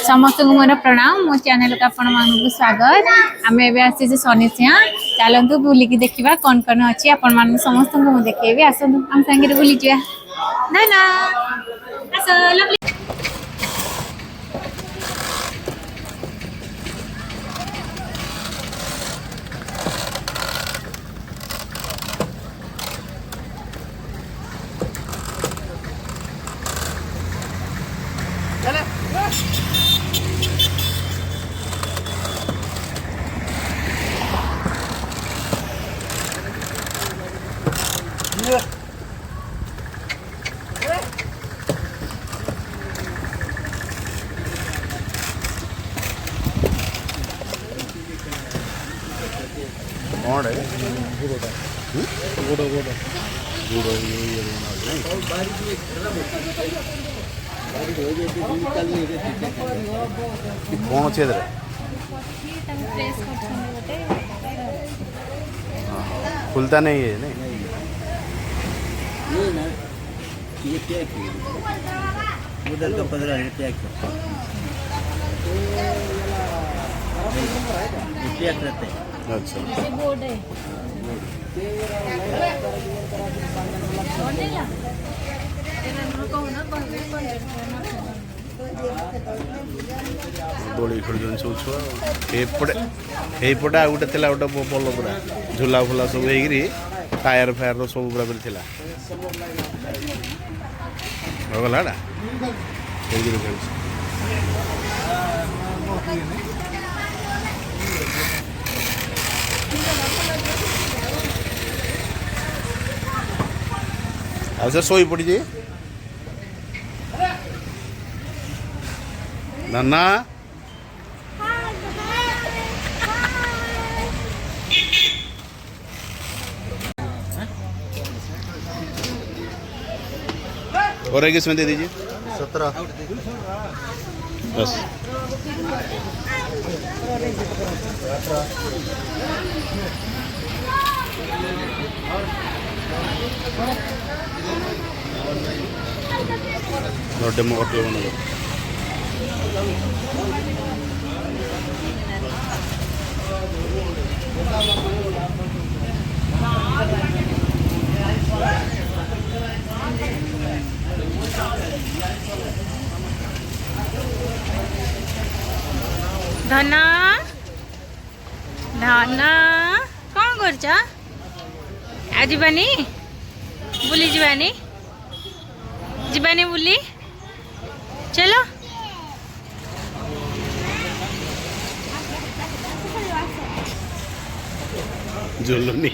समस्त को मोर प्रणाम मो चैनल को आपण मानक स्वागत आम एवं आसी शनिसिया चलतु बुलिकी देखा कौन कौन अच्छी आपण मान समस्त को मुझे देखेबी आसतु आम सांगे बुली जा ना ना आस कौन अच्छे खुलता नहीं है नहीं उधर का 15 पैक रहते हैं। अच्छा दोड़ी खेल सब छुआ एपटे आ गोटे थी गोटे पल पूरा झूला फुला सब टायर फायर सब पूरा थी गला ଆଉ ସେ ଶୋଇ ପଡ଼ିଛି ନାନା और एक इसमें दे दीजिए 17 बस डेमो ऑटो बना धना धना कौन कर आज बानी बुली जीवानी जीवानी बुली चलो झूलनी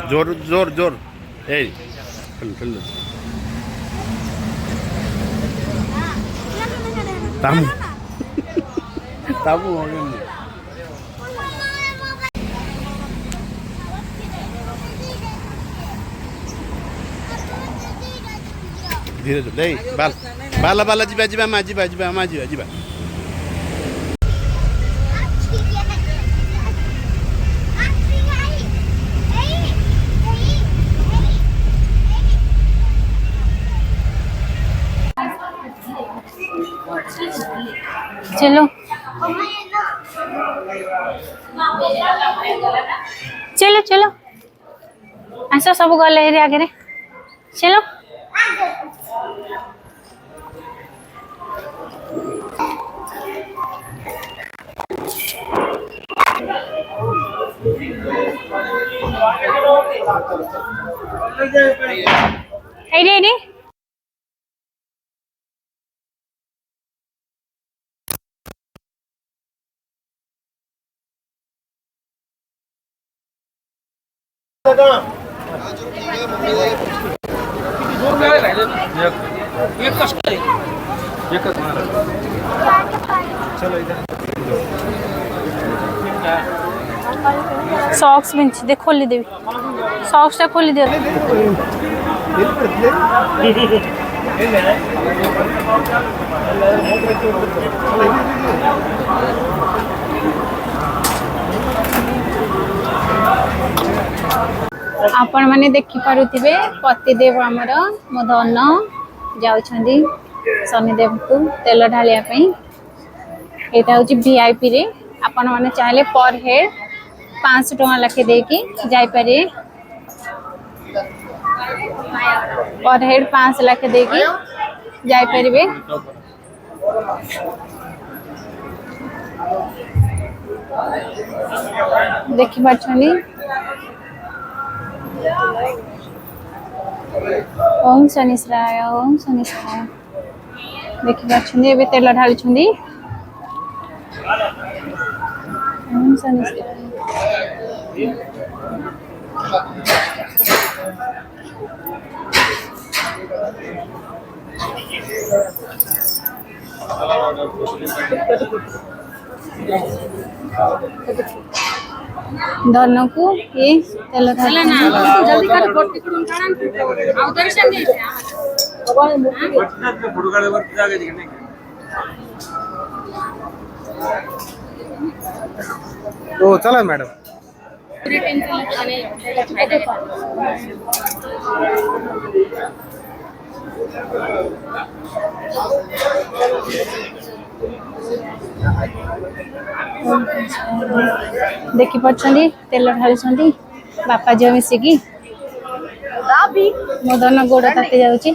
जोर जोर जोर ठल तामू तामू हो गया धीरे धीरे बाल बाला बाला जीवा जीवा मा जीवा जीवा मा जीवा जीवा चलो चलो चलो आस सब गले आगे चलो आई सॉक्स बेंच दे खोली देवी सॉक्स टा खोली दे आपण माने देखि पारुथिबे पतिदेव हमर मदन जाउछंदी शनिदेव को तेल ढालिया पई एटा होची वीआईपी रे आपण माने चाहले पर हेड 500 टका लखे देकी जाई पारे पर हेड 5 लाख देकी जाई परिबे देखि बाछनी ओम शनिश्राय देखि बाछनी एबे तेल ढाली छुंदी ओम शनिश्राय धन को ये तेल जल्दी कर गोटी कुडून काढा अवतार सांगे हो चला मॅडम देखि पछंदी तेल ढाली बापा झियो मिसिकी मो धन गोड़ ताती जाउची